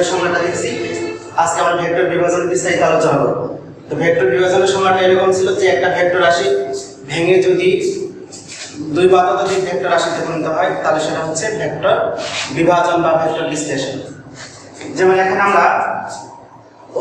ভেক্টরের সংজ্ঞাটা দেখছি। আজকে আমরা ভেক্টর বিভাজন বিস্তারিত আলোচনা করব। তো ভেক্টর বিভাজনের সংজ্ঞাটা এরকম ছিল যে একটা ভেক্টর রাশি ভেঙে যদি দুই বা ততোধিক ভেক্টর রাশিতে পরিণত হয় তাহলে সেটা হচ্ছে ভেক্টর বিভাজন বা ভেক্টর বিশ্লেষণ। যেমন এখানে আমরা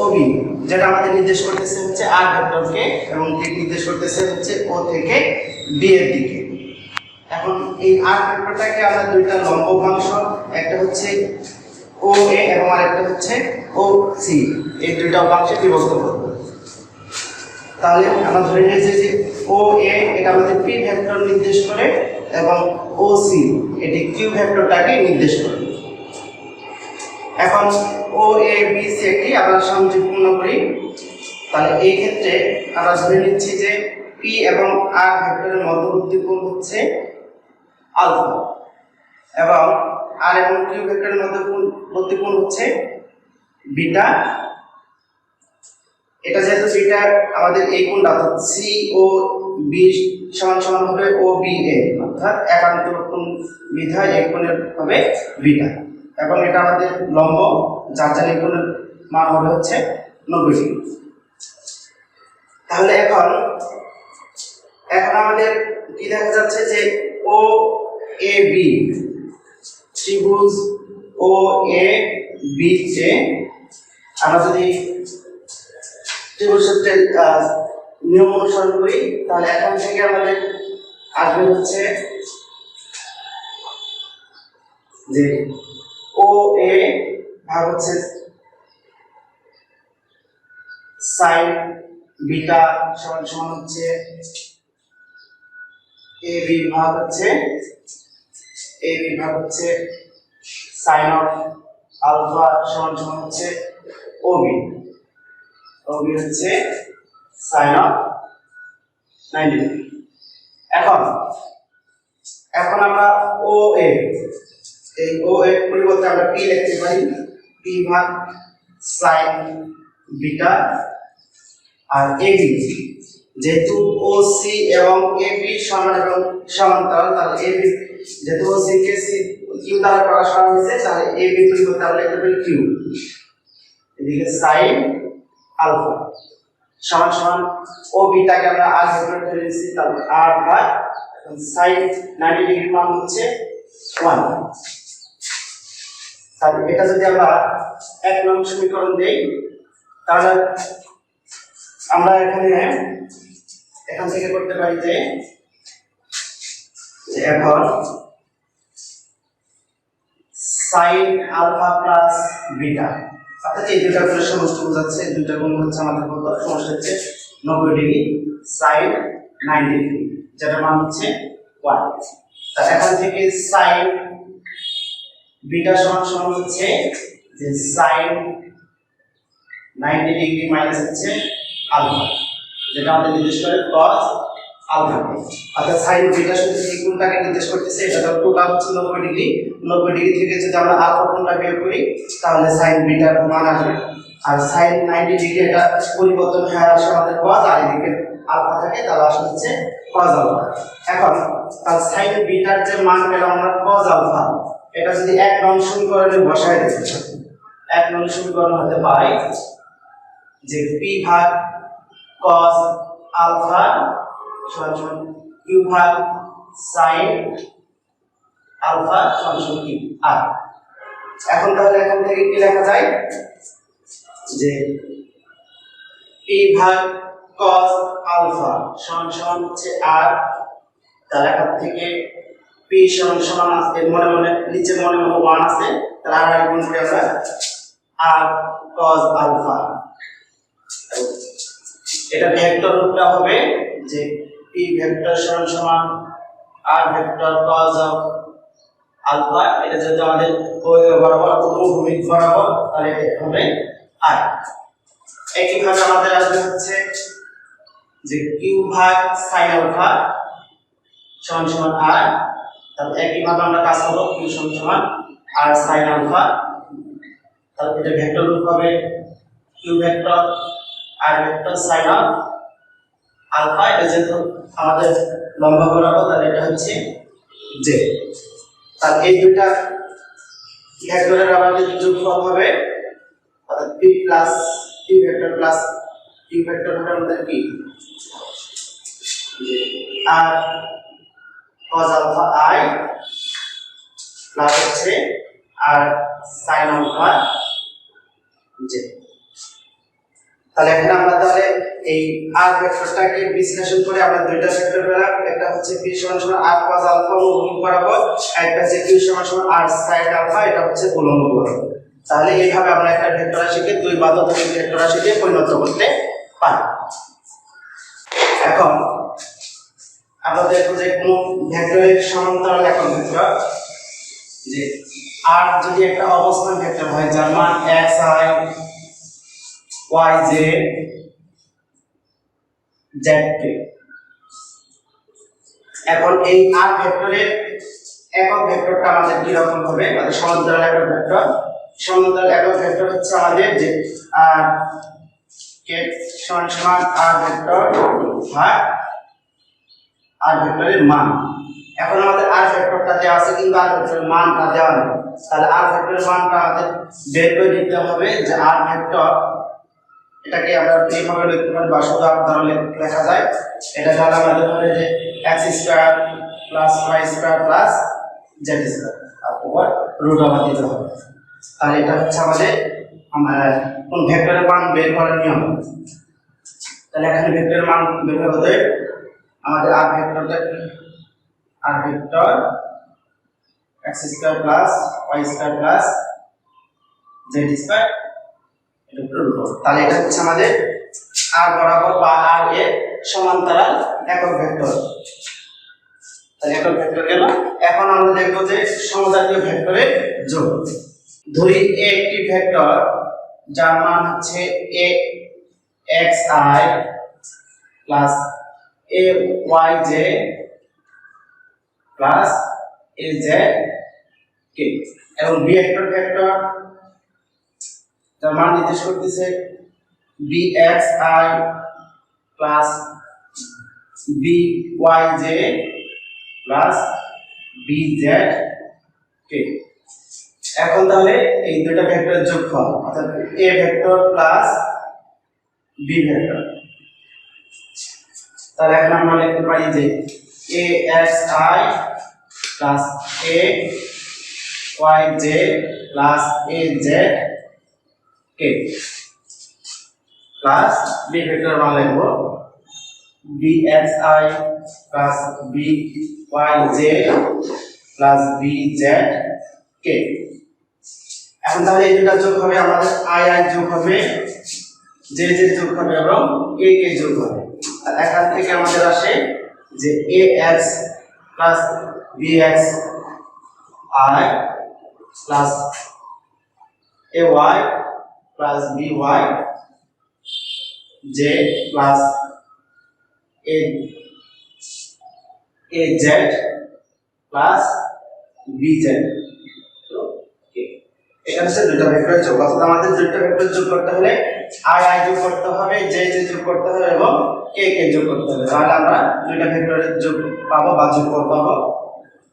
ওবি যেটা আমাদের নির্দেশ করতেছে হচ্ছে আর ভেক্টরকে এবং দিক নির্দেশ করতেছে হচ্ছে ও থেকে বি এর দিকে। এখন এই আর ভেক্টরটাকে আমরা দুইটা লম্ব অংশ, একটা হচ্ছে ও এ এবং আরেকটা হচ্ছে ও সি, এই দুইটা অংশে বিভক্ত করব। তাহলে আমরা ধরে নিয়েছি যে ও এ এটা আমাদের পি ভেক্টর নির্দেশ করে এবং ও সি এটি কিউ ভেক্টরটাকে নির্দেশ করে। এখন ও এ বি সি কে আমরা সংযোগপূর্ণ করি। তাহলে এই ক্ষেত্রে আমরা ধরে নিচ্ছি যে পি এবং আর ভেক্টরের মধ্যবর্তী কোণ হচ্ছে আলফা এবং আর এবং কিউ ভেক্টরের মধ্যবর্তী কোণ হচ্ছে বিটা। এটা যেহেতু বিটা আমাদের এই কোণটা অর্থাৎ সি ও বি সমান সমান হবে ও বি এ, অর্থাৎ একান্ত কোণ বিধায় এই কোণের হবে বিটা এবং এটা আমাদের লম্ব, যার জন্য এই কোণের মান হবে হচ্ছে 90 ডিগ্রি। তাহলে এখন আমাদের কি দেখা যাচ্ছে যে ও এ বি ত্রিভুজ ও এ বি তে আমরা যদি ত্রিভুজ সূত্রের নিয়ম অনুসরণ করি তাহলে এখন থেকে আমাদের আসবে হচ্ছে যে ও এ ভাগ হচ্ছে সাইন বিটা সমান সমান হচ্ছে এ বি ভাগ হচ্ছে সাইন অফ আলফা সমান সমান হচ্ছে ও বি হচ্ছে সাইন অফ 90 ডিগ্রি। এখন আমরা ও এ এই ও এর পরিবর্তে আমরা পি লিখতে পারি, পি ভাগ sign beta R A B, যেহেতু ও সি এবং এ বি সমান এবং সমান্তরাল তাহলে এ বি যেহেতু ও সি কে সি কিউ দ্বারা প্রকাশ করা হয়েছে তাহলে এ বি পরিবর্তে আমরা লিখতে পারি কিউ, এদিকে সাইন আলফা সমান সমান ও বিটাকে আমরা আর ভেক্টর ধরে নিয়েছি তাহলে আর ভাগ সাইন 90 ডিগ্রি মান হচ্ছে 1। তাহলে এটা যদি আমরা 1 নং সমীকরণ দেই তাহলে আমরা এখান থেকে করতে পারি যে এখন সাইন আলফা প্লাস বিটা, অর্থাৎ এই দুইটা গুণের সমষ্টি বোঝাচ্ছে। দুইটা গুণ হচ্ছে আমাদের কত, সমষ্টি হচ্ছে 90 ডিগ্রি সাইন 90 ডিগ্রি, যেটা মান হচ্ছে 1। তা এখান থেকে সাইন বিটা সমান সমান হচ্ছে যে সাইন 90 ডিগ্রি মাইনাস হচ্ছে আলফা, যেটা আমাদের নির্দেশ করে cos আলফা। অর্থাৎ সাইন বিটা শুধু এই কোণটাকে নির্দেশ করতেছে, এটা টোটাল হচ্ছে 90 ডিগ্রি। 90 ডিগ্রি থেকে যদি আমরা আলফা কোণটা বের করি তাহলে সাইন বিটার মান আসবে। আর সাইন 90 ডিগ্রি এটা পরিবর্তন হয়ে আসে আমাদের cos, আর এদিকে আলফা থাকে তাহলে আসলে হচ্ছে cos আলফা। এখন তার সাইন বিটার যে মান পেলাম আমরা cos আলফা, এটা যদি 1 নং সমীকরণে বসাই দিই 1 নং সমীকরণ হতে পারে যে পি ভাগ cos আলফা সমান সমান কিউ ভাগ সাইন আলফা সমান সমান কি আর। এখন তাহলে এখান থেকে কি লেখা যায় যে পি ভাগ cos আলফা সমান সমান হচ্ছে আর। তাহলে এখান থেকে পি সমান সমান আছে মনে মনে নিচে মনে মনে 1 আছে, তাহলে আর গুণ করে আমরা আর cos আলফা। এটা ভেক্টর রূপটা হবে যে পি ভেক্টর সমান সমান আর ভেক্টর cos অফ আলফা। এটা যদি আমাদের বরাবর ভূমিক বরাবর তাহলে হবে আর। একইভাবে আমাদের আসবে হচ্ছে যে কিউ ভাগ সাইন আলফা সমান সমান আর। তাহলে একইভাবে আমরা কাজ করব কিউ সমান সমান আর সাইন আলফা। তাহলে এটা ভেক্টর রূপ হবে কিউ ভেক্টর আর ভেক্টর সাইন অফ আলফা। এটা যেহেতু আমাদের লম্ব বরাবর তাহলে এটা হচ্ছে জে। তাহলে এই দুইটা ভেক্টরের আমাদের যোগফল হবে অর্থাৎ p plus p vector plus q vector হবে আমাদের কি আর cos আলফা i প্লাস হচ্ছে আর sin আলফা j। তাহলে এখানে আমরা তাহলে এই r ভেক্টরটাকে বিশ্লেষণ করে আমরা দুইটা ভেক্টর পেলাম, একটা হচ্ছে p সমান r cos আলফা অনুভূমিক বরাবর, একটা হচ্ছে q সমান r sin আলফা, এটা হচ্ছে উল্লম্ব বরাবর। তাহলে এইভাবে আমরা একটা ভেক্টর রাশিকে দুই বা ততোধিক ভেক্টর রাশিতে পরিণত করতে পারি। এখন আমরা দেখব যে কোন ভেক্টরের সমান্তরাল একক ভেক্টর, যে r যদি একটা অবস্থান ভেক্টর হয় যার মান xi yj zk। এখন এই r ভেক্টরের একক ভেক্টরটা আমাদের কি রকম হবে? আমাদের সমান্তরাল একক ভেক্টর, সমান্তরাল একক ভেক্টর হচ্ছে আমাদের যে k সমান r ভেক্টর ভাগ r ভেক্টরের মান। এখন আমাদের r ভেক্টরটা দেওয়া আছে কিন্তু r ভেক্টরের মানটা দেওয়া নেই, তাহলে r ভেক্টরের মানটা আমাদের বের করে নিতে হবে যে r ভেক্টর, এটাকে আমরা এইভাবে লিখতে পারি বা শুধু r দ্বারা লেখা যায়। এটা তাহলে আমাদের হবে যে x square plus y square plus z square আর উপর রুট আবার দিতে হবে। তাহলে এটা হচ্ছে আমাদের কোন ভেক্টরের মান বের করার নিয়ম। তাহলে এখানে ভেক্টরের মান বের করতে আমাদের r ভেক্টরটা r vector x square plus y square plus z square, তাহলে এটা হচ্ছে আমাদের r বরাবর বা r এর সমান্তরাল একক ভেক্টর। তাহলে একক ভেক্টর গেল। এখন আমরা দেখব যে সমজাতীয় ভেক্টরের যোগ। ধরি একটি ভেক্টর যার মান হচ্ছে a xi plus a yj plus a zk এবং b ভেক্টর যার মান নির্দেশ করতেছে bxi plus byj plus bzk। এখন তাহলে এই দুটো ভেক্টরের যোগফল অর্থাৎ a vector plus b vector, তাহলে এখন আমরা লিখতে পারি যে axi plus ayj plus azk plus b vector মান লিখব bxi plus byj plus bzk। এখন তাহলে এই দুটো যোগ হবে, আমাদের i যোগ হবে, j যোগ হবে এবং k যোগ হবে। আর এখান থেকে আমাদের আসে যে ax plus bx i plus ay plus by j plus az plus bz। এটা হচ্ছে দুটো ভেক্টরের যোগ। অর্থাৎ আমাদের দুটো ভেক্টর যোগ করতে হলে i যোগ করতে হবে, j যোগ করতে হবে এবং k যোগ করতে হবে, তাহলে আমরা দুটো ভেক্টরের যোগ পাবো বা যোগফল পাবো।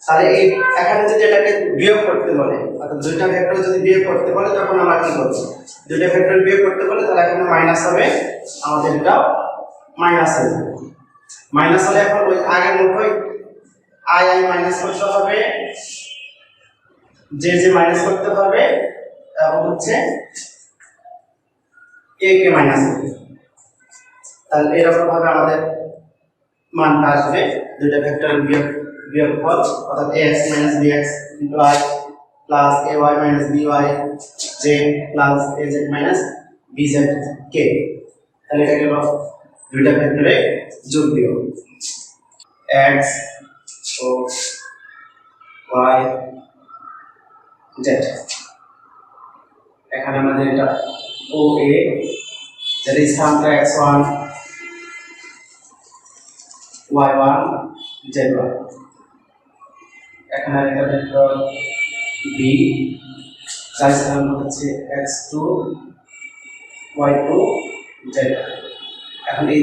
তাহলে এই এখানে যদি এটাকে বিয়োগ করতে বলে, অর্থাৎ দুইটা ভেক্টর যদি বিয়োগ করতে বলে তখন আমরা কি করব? দুইটা ভেক্টর বিয়োগ করতে বলে তাহলে এখানে মাইনাস হবে, আমাদের এটা মাইনাস হবে। মাইনাস হলে এখন ওই আগের মতোই i মাইনাস করতে হবে, j মাইনাস করতে হবে এবং হচ্ছে k মাইনাস করতে হবে। তাহলে এরকম ভাবে আমাদের মানটা আসবে দুইটা ভেক্টরের বিয়োগফল, অর্থাৎ ax - bx * i plus ay - by j plus az - bzk। তাহলে এটা গেল দুইটা ভেক্টরের যোগ বিয়োগ x ও y z। এখানে আমাদের এটা OA যার স্থানটা x1 y1 z1। এখানে একটা ভেক্টর b যার স্থান হচ্ছে x2 y2 z। এখন এই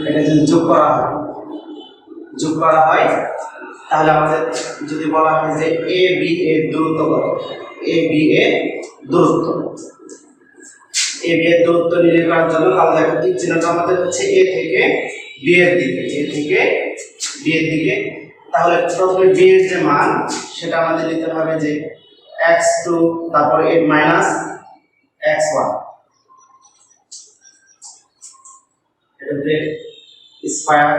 এটা যদি যোগ করা হয় তাহলে আমাদের যদি বলা হয় যে a b এর দূরত্ব কত, a b এর দূরত্ব, এ বি এর দূরত্ব নির্ণয় করার জন্য তাহলে দেখো তীর চিহ্নটা আমাদের হচ্ছে এ থেকে বি এর দিকে, এ থেকে বি এর দিকে। তাহলে প্রথমে বি এর যে মান সেটা আমাদের নিতে হবে যে x2 তারপর এ মাইনাস x1 এটা স্কয়ার,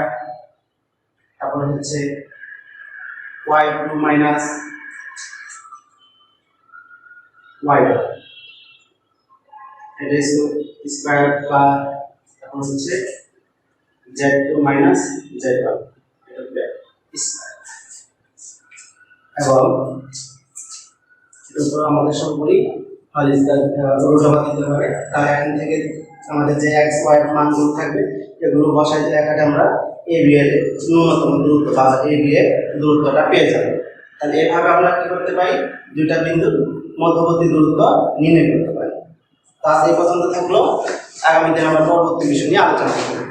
তারপর হচ্ছে y2 মাইনাস y1 এটা স্কয়ার প্লাস তারপর হচ্ছে z2 মাইনাস z1 এটা স্কয়ার। এবং এর উপর আমাদের সবগুলি রুট ওভার দিতে হবে। তাহলে এখান থেকে আমাদের যে x y এর মানগুলো থাকবে এগুলো বসাই দিলে এখানে আমরা এ বি এর ন্যূনতম দূরত্ব বা এ বি এর দূরত্বটা পেয়ে যাব। তাহলে এভাবে আমরা কি করতে পারি, দুইটা বিন্দুর মধ্যবর্তী দূরত্ব নির্ণয় করতে পারি। তা এই পর্যন্ত থাকলো, আগামী দিনে আমরা পরবর্তী বিষয় নিয়ে আলোচনা করব।